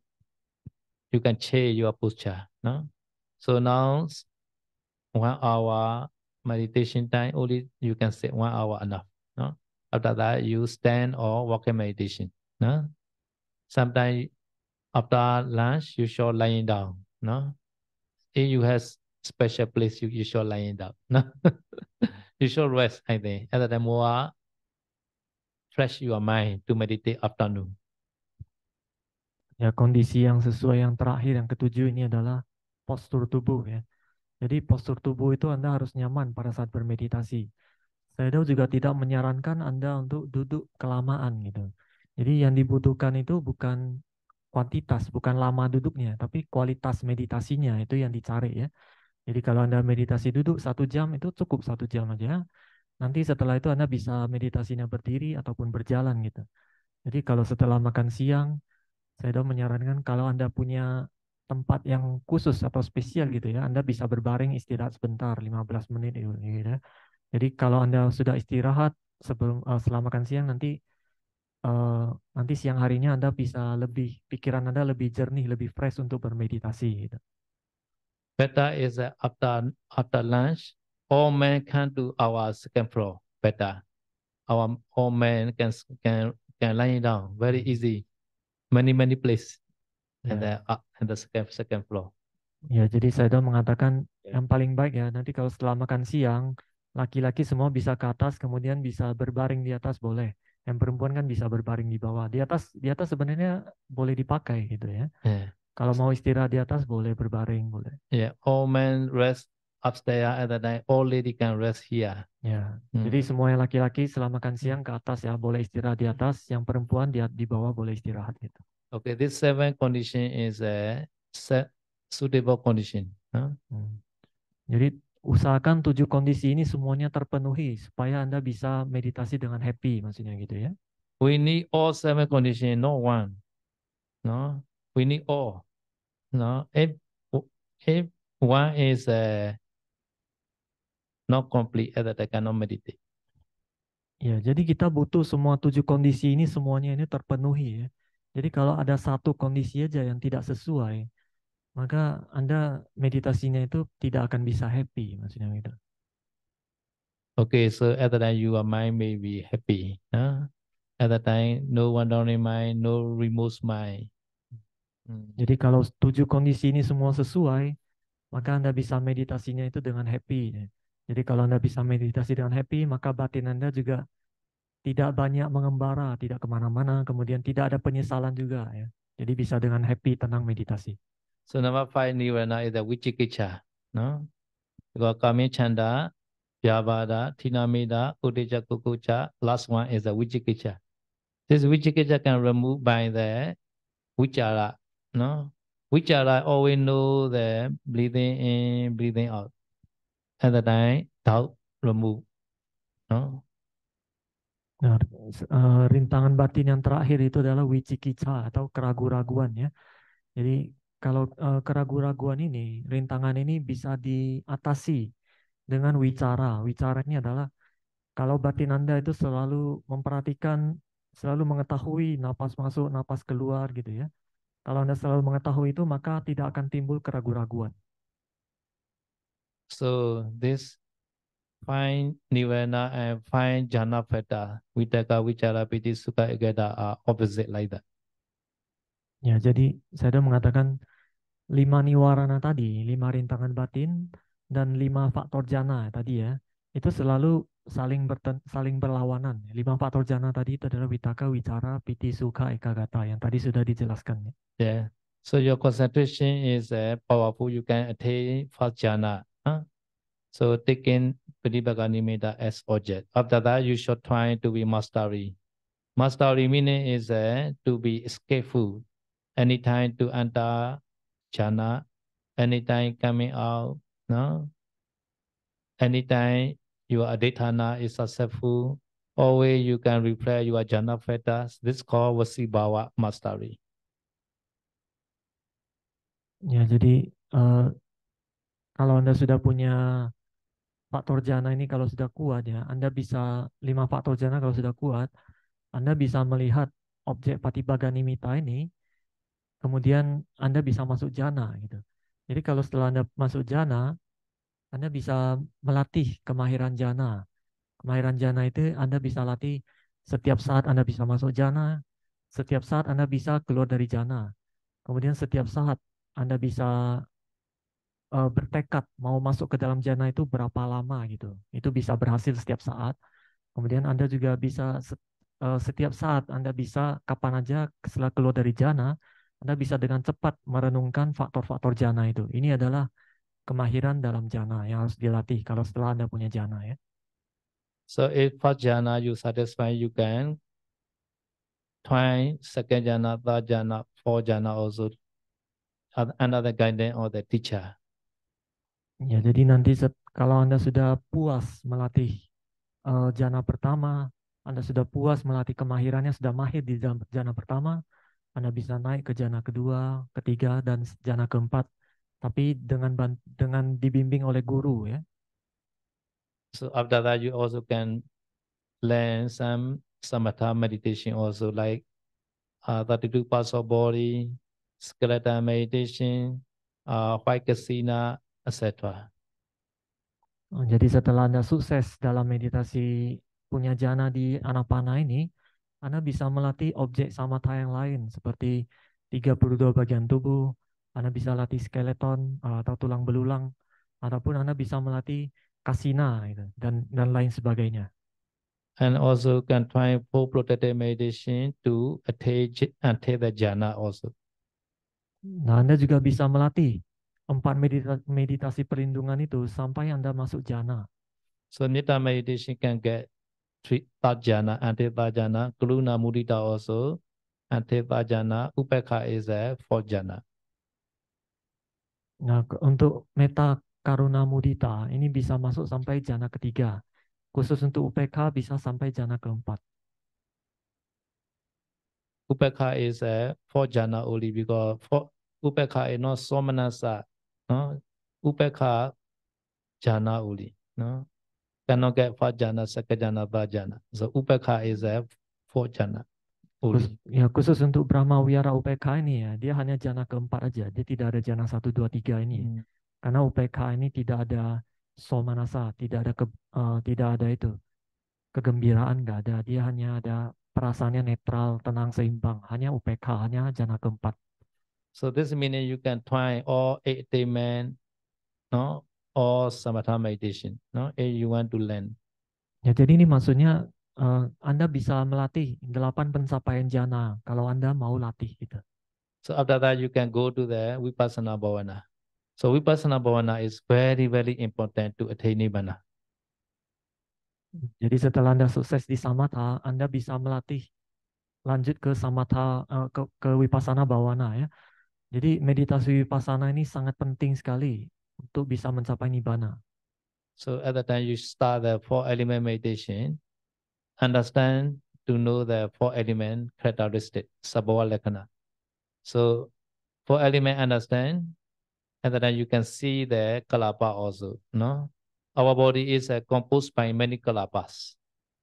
you can change your posture. No, so now 1 hour meditation time only you can sit 1 hour enough. No, after that you stand or walking meditation. No, sometimes after lunch you should lying down. No, if you have special place you should lying down. No, you should rest. I think at that more fresh your mind to meditate afternoon. Ya, kondisi yang sesuai yang terakhir, yang ketujuh ini adalah postur tubuh ya. Jadi postur tubuh itu Anda harus nyaman pada saat bermeditasi. Saya juga tidak menyarankan Anda untuk duduk kelamaan gitu. Jadi yang dibutuhkan itu bukan kuantitas, bukan lama duduknya, tapi kualitas meditasinya itu yang dicari ya. Jadi kalau Anda meditasi duduk 1 jam itu cukup 1 jam aja. Nanti setelah itu Anda bisa meditasinya berdiri ataupun berjalan gitu. Jadi kalau setelah makan siang, saya menyarankan kalau Anda punya tempat yang khusus atau spesial gitu ya, Anda bisa berbaring istirahat sebentar, 15 menit gitu ya. Jadi kalau Anda sudah istirahat setelah makan siang nanti siang harinya Anda bisa pikiran Anda lebih jernih, lebih fresh untuk bermeditasi gitu. Better is after lunch, all men can do our second floor better. All men can lie down very easy, many place, and the second floor. Ya, jadi saya mengatakan yang paling baik ya nanti kalau setelah makan siang laki-laki semua bisa ke atas kemudian bisa berbaring di atas boleh. Yang perempuan kan bisa berbaring di bawah. Di atas sebenarnya boleh dipakai gitu ya. Kalau mau istirahat di atas boleh berbaring boleh. Yeah, all men rest upstairs at the night. All lady can rest here. Ya, jadi semua yang laki-laki setelah makan siang ke atas ya boleh istirahat di atas. Yang perempuan di bawah boleh istirahat gitu. Okay, this 7 condition is a suitable condition. Jadi usahakan 7 kondisi ini semuanya terpenuhi supaya Anda bisa meditasi dengan happy maksudnya gitu ya. We need all 7 conditions, not one. No, we need all. No, if one is not complete, that I cannot meditate. Ya, jadi kita butuh semua 7 kondisi ini semuanya ini terpenuhi ya. Jadi kalau ada satu kondisi aja yang tidak sesuai, maka Anda meditasinya itu tidak akan bisa happy maksudnya gitu. Okay, so at that time your mind may be happy. At that time no wandering mind, no remote mind. Jadi kalau 7 kondisi ini semua sesuai, maka Anda bisa meditasinya itu dengan happy. Jadi kalau Anda bisa meditasi dengan happy, maka batin Anda juga tidak banyak mengembara, tidak kemana-mana, kemudian tidak ada penyesalan juga ya. Jadi bisa dengan happy, tenang meditasi. So number 5 nirvana is the vichikicha. No? Because kami chanda, vyavada, thinamida, uddhacca, kukucha. Last one is the vichikicha. This vichikicha can remove by the vichara. No? Vichara always know the breathing in, breathing out. At the time, doubt remove. No? Nah, rintangan batin yang terakhir itu adalah wicikica atau keraguan-raguan ya. Jadi kalau keraguan-raguan ini, rintangan ini bisa diatasi dengan wicara. Wicara ini adalah kalau batin Anda itu selalu memperhatikan, selalu mengetahui napas masuk, napas keluar gitu ya. Kalau Anda selalu mengetahui itu, maka tidak akan timbul keraguan-raguan. So this five nirvana and five jhana pheta, vitaka, vichara, piti, sukha, ekata are opposite like that. Ya, jadi saya sudah mengatakan 5 niwarana tadi, 5 rintangan batin, dan 5 faktor jana tadi ya, itu selalu saling berlawanan. 5 faktor jana tadi itu adalah vitaka, wicara, piti, sukha, ekagata yang tadi sudah dijelaskan. Yeah. So your concentration is powerful. You can attain first jhana. Huh? So taking Pratibhaganimita as object. After that, you should try to be mastery. Mastery meaning is to be skillful. Anytime to enter jhana, anytime coming out, no? Anytime your adhitthana is successful, always you can replay your jhana fetas. This called Vasibhava mastery. Ya, jadi kalau Anda sudah punya faktor jana ini kalau sudah kuat ya, Anda bisa 5 faktor jana kalau sudah kuat, Anda bisa melihat objek Patibhaganimita ini, kemudian Anda bisa masuk jana gitu. Jadi kalau setelah Anda masuk jana, Anda bisa melatih kemahiran jana. Kemahiran jana itu Anda bisa latih setiap saat Anda bisa masuk jana, setiap saat Anda bisa keluar dari jana. Kemudian setiap saat Anda bisa bertekad mau masuk ke dalam jana itu berapa lama gitu. Itu bisa berhasil setiap saat. Kemudian Anda juga bisa setiap saat Anda bisa kapan aja setelah keluar dari jana, Anda bisa dengan cepat merenungkan faktor-faktor jana itu. Ini adalah kemahiran dalam jana yang harus dilatih kalau setelah Anda punya jana ya. So if first jhana you satisfy, you can try second jhana, third jhana, fourth jhana also under the guidance of the teacher. Ya, jadi nanti kalau Anda sudah puas melatih jana pertama, Anda sudah puas melatih kemahirannya, sudah mahir di jana pertama, Anda bisa naik ke jana kedua, ketiga, dan jana keempat. Tapi dengan dibimbing oleh guru ya. So after that, you also can learn some samatha meditation also like 32 parts of body, skeleton meditation, white kasina, etc. Jadi setelah Anda sukses dalam meditasi punya jana di Anapana ini, Anda bisa melatih objek samatha yang lain seperti 32 bagian tubuh, Anda bisa latih skeleton atau tulang belulang, ataupun Anda bisa melatih kasina gitu, dan lain sebagainya. And also can try full protective meditation to attain the jhana also. Nah, Anda juga bisa melatih 4 meditasi perlindungan itu sampai Anda masuk jana. So Nita meditation can get third jhana, until third jhana, Karuna Mudita also, until third jhana, Upekha is a fourth jhana. Nah, untuk meta karuna mudita ini bisa masuk sampai jana ketiga. Khusus untuk UPK bisa sampai jana keempat. Upekha is a fourth jhana only because Upekha is not Somanasa, no? Upekha jhana only, no? Cannot get first jhana, second jhana, third jhana. So Upekha is a fourth jhana only. Khusus untuk Brahma Wihara UPK ini ya, dia hanya jana keempat aja. Dia tidak ada jana 1, 2, 3 ini. Karena UPK ini tidak ada somanasa, tidak ada itu kegembiraan, nggak ada. Dia hanya ada perasaannya netral, tenang, seimbang. Hanya UPK, hanya jana keempat. So this meaning you can try all 8 attainment, no? All samatha meditation, no? If you want to learn. Ya, jadi ini maksudnya Anda bisa melatih 8 pencapaian jhana kalau Anda mau latih gitu. So after that, you can go to the Vipassana Bhavana. So Vipassana Bhavana is very, very important to attain Nibbana. Jadi setelah Anda sukses di samatha, Anda bisa melatih lanjut ke samatha, ke Vipassana Bhavana ya. Jadi meditasi Vipassana ini sangat penting sekali untuk bisa mencapai Nibbana. So at the time you start the 4-element meditation, understand to know the 4-element characteristic, sabhava lakkhana. So 4-element understand, and then you can see the kalapa also. No, our body is composed by many kalapas.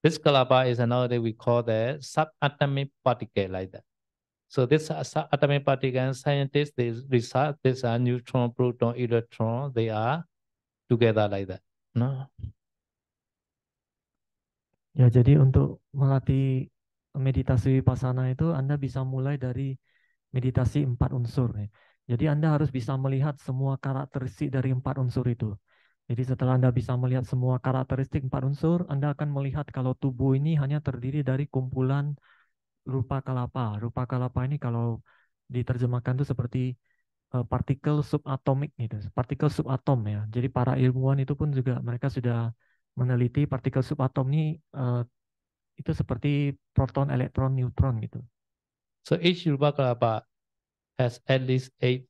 This kalapa is another we call the subatomic particle like that. So this subatomic particle, scientists they research these are neutron, proton, electron. They are together like that. No. Ya, jadi untuk melatih meditasi Vipassana itu Anda bisa mulai dari meditasi 4 unsur ya. Jadi Anda harus bisa melihat semua karakteristik dari 4 unsur itu. Jadi setelah Anda bisa melihat semua karakteristik 4 unsur, Anda akan melihat kalau tubuh ini hanya terdiri dari kumpulan rupa kalapa. Rupa kalapa ini kalau diterjemahkan itu seperti partikel subatomik gitu, partikel subatom ya. Jadi para ilmuwan itu pun juga mereka sudah meneliti partikel subatom ini itu seperti proton, elektron, neutron gitu. So each rupa kalapa has at least eight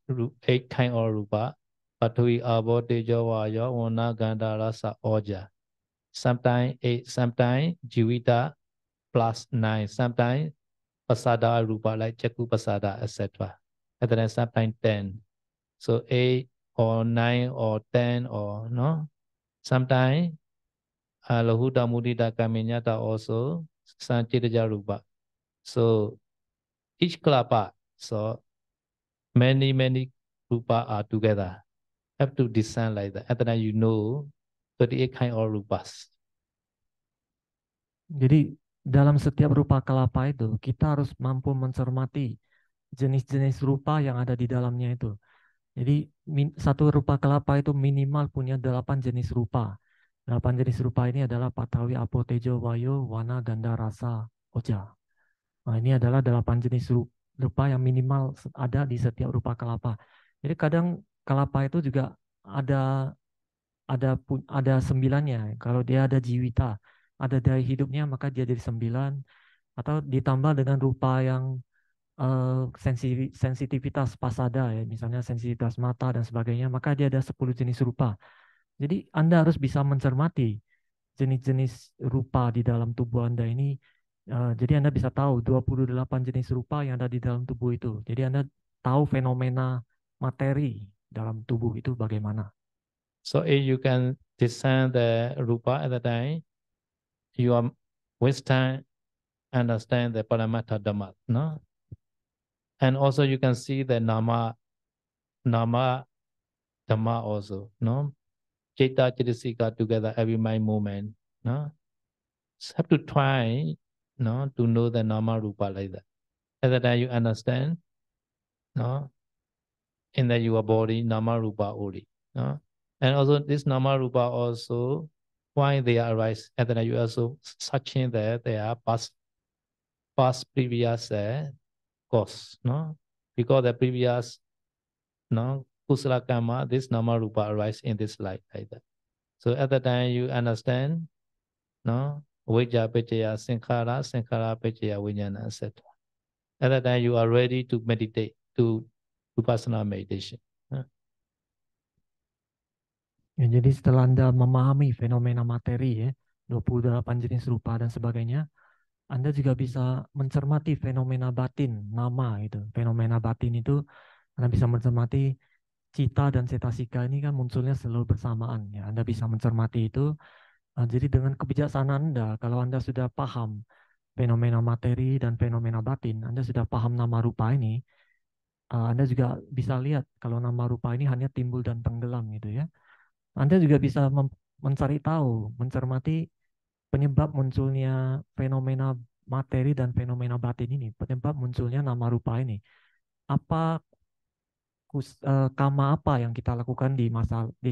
kind of rupa. Patui, Abo, Tejo, Vaya, Vana, Gandha, Rasa, Oja. Sometimes 8, sometimes Jivita plus 9, sometimes Pasada Rupa like Chaku Pasada, etc. And then sometimes 10. So 8 or 9 or 10 or no. Sometimes Lahuta Mudita Kaminyata also Sanchitaja Rupa. So each klapa, so many rupa are together. Have to design like that. And then you know 38 kind of rupas. Jadi dalam setiap rupa kalapa itu kita harus mampu mencermati jenis-jenis rupa yang ada di dalamnya itu. Jadi satu rupa kalapa itu minimal punya 8 jenis rupa. 8 jenis rupa ini adalah Patawi, Apo, Tejo, Wayo, Wana, Ganda, Rasa, Oja. Nah, ini adalah 8 jenis rupa yang minimal ada di setiap rupa kalapa. Jadi kadang kalapa itu juga ada ada 9-nya. Kalau dia ada jiwita, ada daya hidupnya, maka dia jadi 9. Atau ditambah dengan rupa yang sensitivitas pasada ya, misalnya sensitivitas mata dan sebagainya, maka dia ada 10 jenis rupa. Jadi Anda harus bisa mencermati jenis-jenis rupa di dalam tubuh Anda ini. Jadi Anda bisa tahu 28 jenis rupa yang ada di dalam tubuh itu. Jadi Anda tahu fenomena materi dalam tubuh itu bagaimana. So if you can discern the rupa at the time, you are with time understand the Paramattha Dhamma, no? And also you can see the nama Dhamma also, no? Citta, Citasika together every mind movement, no? So have to try, no, to know the nama rupa like that. At the time you understand, no? In the your body, nama rupa only, no? And also this nama rupa also, why they arise, at the time you also searching that they are past previous cause, no? Because the previous, no, kusala karma, this nama rupa arise in this life like that. So at the time you understand, no, vijja pachaya sankhara, sankhara pachaya vijnana, etc. At that time you are ready to meditate, to vipassana meditation. Ya, jadi setelah Anda memahami fenomena materi ya, 28 jenis rupa dan sebagainya, Anda juga bisa mencermati fenomena batin, nama itu. Fenomena batin itu Anda bisa mencermati cita dan cetasika ini kan munculnya selalu bersamaan ya. Anda bisa mencermati itu. Jadi dengan kebijaksanaan Anda, kalau Anda sudah paham fenomena materi dan fenomena batin, Anda sudah paham nama rupa ini, Anda juga bisa lihat kalau nama rupa ini hanya timbul dan tenggelam gitu ya. Anda juga bisa mencari tahu, mencermati penyebab munculnya fenomena materi dan fenomena batin ini, penyebab munculnya nama rupa ini. Apa kama apa yang kita lakukan di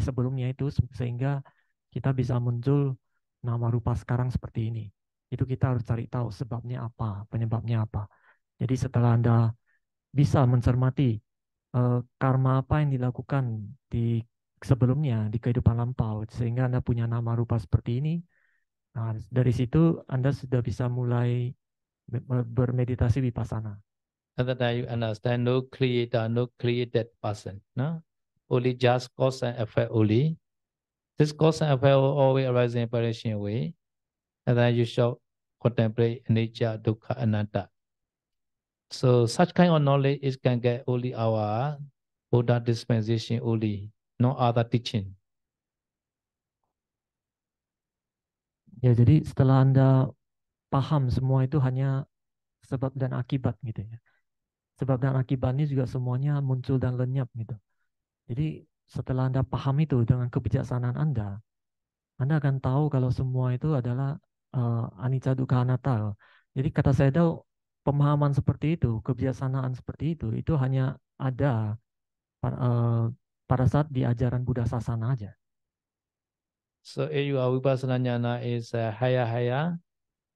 sebelumnya itu sehingga kita bisa muncul nama rupa sekarang seperti ini. Itu kita harus cari tahu sebabnya apa, penyebabnya apa. Jadi setelah Anda bisa mencermati karma apa yang dilakukan di sebelumnya di kehidupan lampau sehingga Anda punya nama rupa seperti ini. Nah, dari situ Anda sudah bisa mulai bermeditasi vipassana. At that time you understand no creator, no created person. No? Only just cause and effect only. This cause and effect will always arise in variation way. And then you shall contemplate nature, dukkha, anatta. So such kind of knowledge is can get only our Buddha dispensation only, no other teaching. Ya, jadi setelah Anda paham semua itu hanya sebab dan akibat gitu ya. Sebab dan akibatnya juga semuanya muncul dan lenyap gitu. Jadi setelah Anda paham itu dengan kebijaksanaan Anda akan tahu kalau semua itu adalah anicca dukkha anatta. Jadi kata saya tahu pemahaman seperti itu, kebijaksanaan seperti itu hanya ada pada saat di ajaran Buddha Sasana aja. So if your vipassana jnana is higher,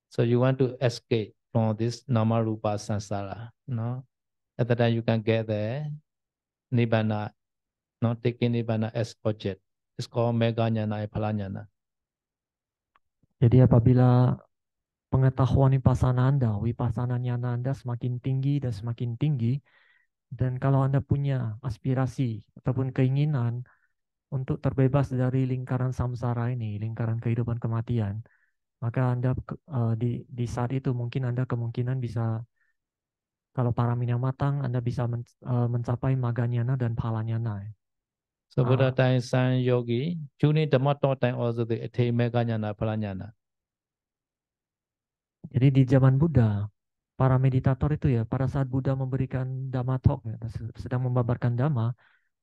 so you want to escape from this nama rupa samsara, no? At that time you can get the nibbana, not taking nibbana as object. It's called mega jnana and phala jnana. Jadi apabila pengetahuan vipassana jnana Anda semakin tinggi dan semakin tinggi, dan kalau Anda punya aspirasi ataupun keinginan untuk terbebas dari lingkaran samsara ini, lingkaran kehidupan kematian, maka Anda di saat itu mungkin Anda kemungkinan bisa, kalau paramina matang, Anda bisa mencapai maganyana dan phalanyana. So Buddha time San Yogi, Juni Dhammato time also they attain mega jnana, phala jnana. Jadi di zaman Buddha, para meditator itu ya, pada saat Buddha memberikan Dhamma talk, ya, sedang membabarkan Dhamma,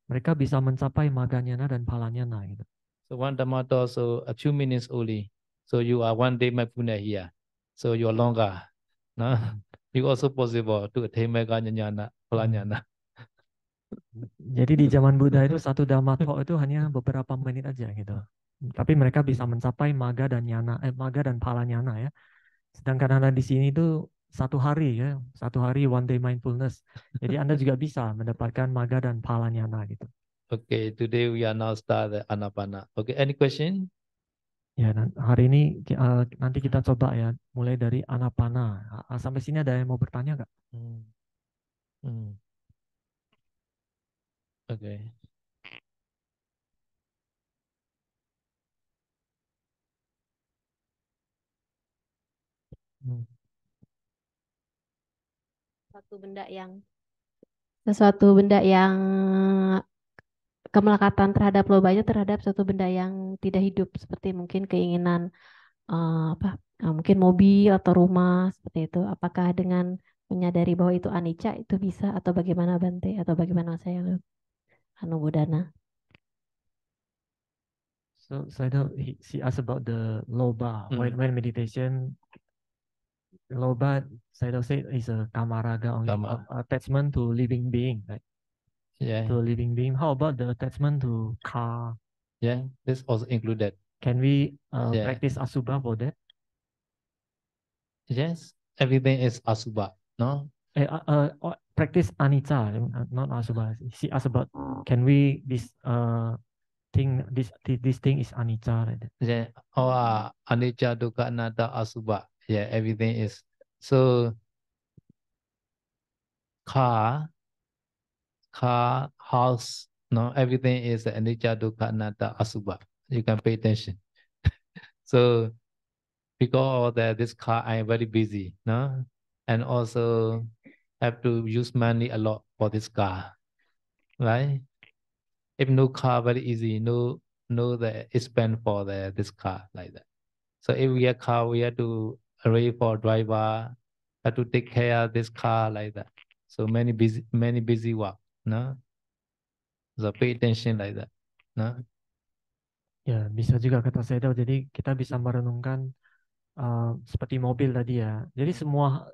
mereka bisa mencapai maganyana dan phalanyana gitu. So one Dhammato so a few minutes only. So you are one day mindfulness here. So you are longer. No? You also possible to attain mega jnana, phala jnana. Jadi di zaman Buddha itu satu Dhamma talk itu hanya beberapa menit aja gitu. Tapi mereka bisa mencapai maga dan phalanyana ya. Sedangkan Anda di sini itu satu hari ya, satu hari one day mindfulness. Jadi Anda juga bisa mendapatkan maga dan phalanyana gitu. Okay, today we are now start the anapana. Okay, any question? Ya, hari ini nanti kita coba ya, mulai dari anapana. Sampai sini ada yang mau bertanya nggak? Okay. Sesuatu benda yang kemelekatan terhadap lobanya terhadap suatu benda yang tidak hidup, seperti mungkin keinginan mungkin mobil atau rumah seperti itu. Apakah dengan menyadari bahwa itu anicca itu bisa, atau bagaimana Bante, atau bagaimana saya Budana? So she asked about the loba. When meditation, loba, Sayadaw say is a kamaraga, only attachment to living being, right? Yeah. To a living being. How about the attachment to car? Yeah, this also included. Can we practice asubha for that? Yes, everything is asubha, no? Practice anicca, not asubha. She asked about, can we this thing is anicca, right? Yeah, anicca, dukkha, anatta, asubha. Yeah, everything is. So, car, house, no, everything is anicca, dukkha, anatta, asubha. You can pay attention. So, because of that, this car, I am very busy, no? And also have to use money a lot for this car, right? If no car, very easy, no the spend for this car like that. So if we have car, we have to arrange for driver, have to take care of this car like that. So many busy work, no? So pay attention like that, no? Ya, bisa juga kata Sayadaw. Jadi kita bisa merenungkan seperti mobil tadi ya. Jadi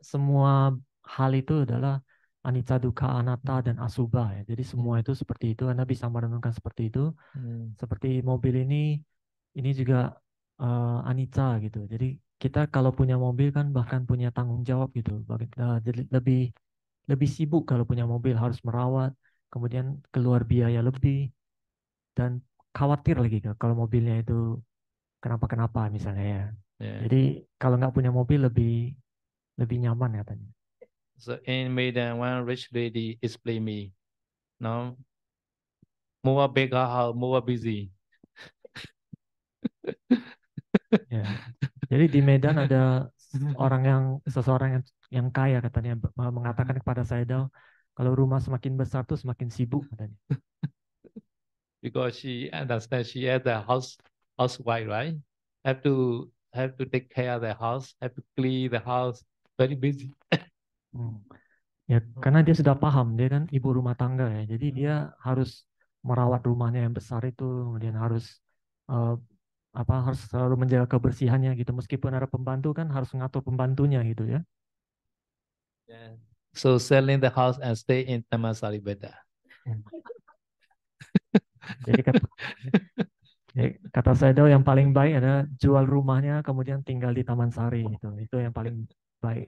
semua hal itu adalah anicca, dukkha, anatta dan asubha ya. Jadi semua itu seperti itu. Anda bisa merenungkan seperti itu. Seperti mobil ini juga anicca gitu. Jadi kita kalau punya mobil kan bahkan punya tanggung jawab gitu. Jadi lebih sibuk kalau punya mobil, harus merawat, kemudian keluar biaya lebih, dan khawatir lagi kalau mobilnya itu kenapa-kenapa misalnya ya. Yeah. Jadi kalau nggak punya mobil lebih nyaman katanya. So in Medan, one rich lady explained me, no, more bigger house, more busy. Ya. Jadi di Medan ada seseorang yang kaya katanya mengatakan kepada saya, kalau rumah semakin besar tuh semakin sibuk katanya. Because she understands she has a housewife, right? Have to take care of the house, have to clean the house, very busy. Ya, karena dia sudah paham, dia kan ibu rumah tangga ya. Jadi dia harus merawat rumahnya yang besar itu, kemudian harus eh, harus selalu menjaga kebersihannya gitu. Meskipun ada pembantu kan harus ngatur pembantunya gitu ya. Yeah. So selling the house and stay in Taman Sari better. Jadi kata saya yang paling baik adalah jual rumahnya kemudian tinggal di Taman Sari gitu. Itu yang paling baik.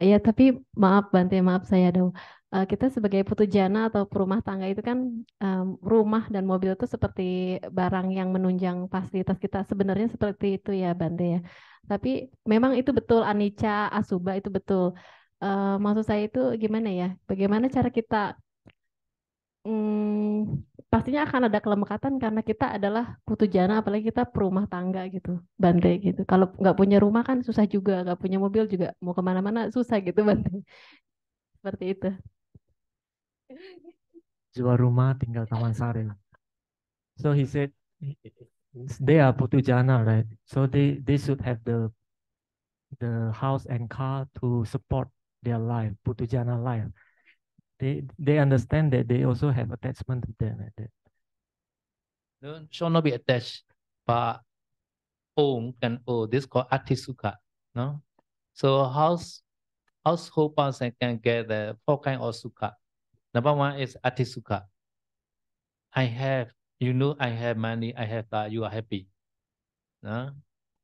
Ya, tapi maaf Bante, maaf saya Dau. Kita sebagai putujana atau perumah tangga itu kan rumah dan mobil itu seperti barang yang menunjang fasilitas kita. Sebenarnya seperti itu ya Bante ya. Tapi memang itu betul anicca, asubha itu betul. Maksud saya itu gimana ya? Bagaimana cara kita pastinya akan ada kelekatan karena kita adalah putujana, apalagi kita perumah tangga gitu, Bante gitu. Kalau nggak punya rumah kan susah juga, nggak punya mobil juga mau kemana-mana susah gitu, Bante. Seperti itu. Jual rumah tinggal Taman Sari. So he said they are putujana, right? So they should have the house and car to support their life, putujana life. They understand that they also have attachment to them. No, shall not be attached, but own can own. This is called atisuka. No, so household person can get the four kind of sukha. Number one is atisuka. I have, I have money, I have that, you are happy. No,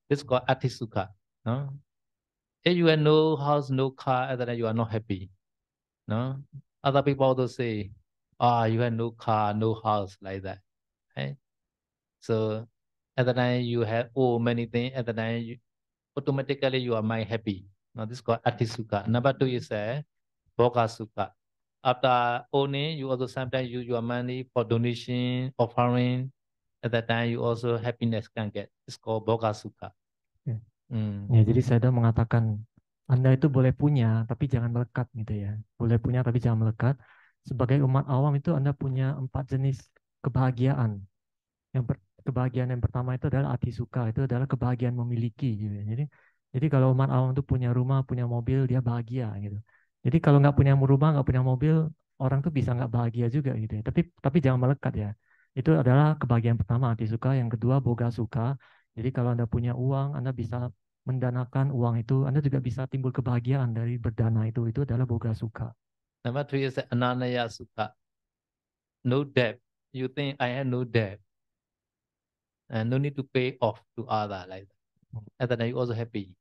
this is called atisuka. No, if you have no house, no car, then you are not happy. No, other people also say, you have no car, no house, like that. Right? So at the time you have many things, at the time automatically you are mind happy. Now this is called atisuka. Number two is bhoga sukha. After owning, you also sometimes use your money for donation, offering. At that time you also happiness can get. It's called bhoga sukha. Ya, jadi saya mengatakan Anda itu boleh punya tapi jangan melekat gitu ya. Boleh punya tapi jangan melekat. Sebagai umat awam itu Anda punya 4 jenis kebahagiaan. Kebahagiaan yang pertama itu adalah atisuka, itu adalah kebahagiaan memiliki gitu ya. Jadi kalau umat awam itu punya rumah, punya mobil, dia bahagia gitu. Jadi kalau nggak punya rumah, nggak punya mobil, orang tuh bisa nggak bahagia juga gitu ya. Tapi jangan melekat ya. Itu adalah kebahagiaan pertama, atisuka. Yang kedua, boga suka. Jadi kalau Anda punya uang, Anda bisa mendanakan uang itu. Anda juga bisa timbul kebahagiaan dari berdana itu. Itu adalah boga suka. Number three is ananaya sukha. No debt. You think I have no debt. And no need to pay off to other like that. At that time you also happy.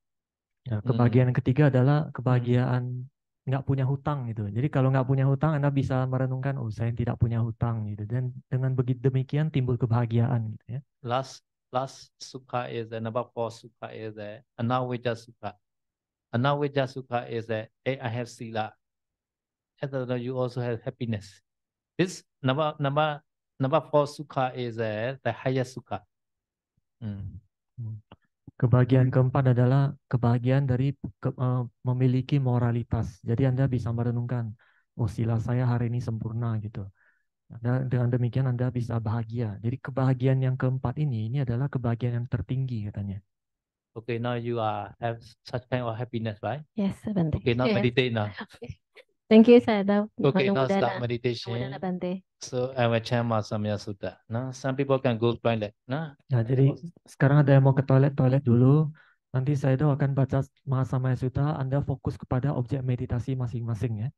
Ya, kebahagiaan yang ketiga adalah kebahagiaan nggak punya hutang gitu. Jadi kalau nggak punya hutang, Anda bisa merenungkan, saya tidak punya hutang gitu. Dan dengan begitu demikian timbul kebahagiaan gitu ya. Last sukha is number four sukha is anavija sukha. Anavija sukha is I have sila. At that time you also have happiness. This number four sukha is the highest sukha. Kebahagiaan keempat adalah kebahagiaan dari memiliki moralitas. Jadi Anda bisa merenungkan, sila saya hari ini sempurna gitu. Dan dengan demikian Anda bisa bahagia. Jadi kebahagiaan yang keempat ini adalah kebahagiaan yang tertinggi katanya. Okay, now you have such kind of happiness, right? Yes, Bante. Okay, now meditate now. Thank you, Sayadaw. Okay, now start meditation. Bante. So I will chant Samya Sutta. Nah, some people can go toilet. Nah, jadi sekarang ada yang mau ke toilet dulu. Nanti saya akan baca Mahasamaya Sutta. Anda fokus kepada objek meditasi masing-masing ya.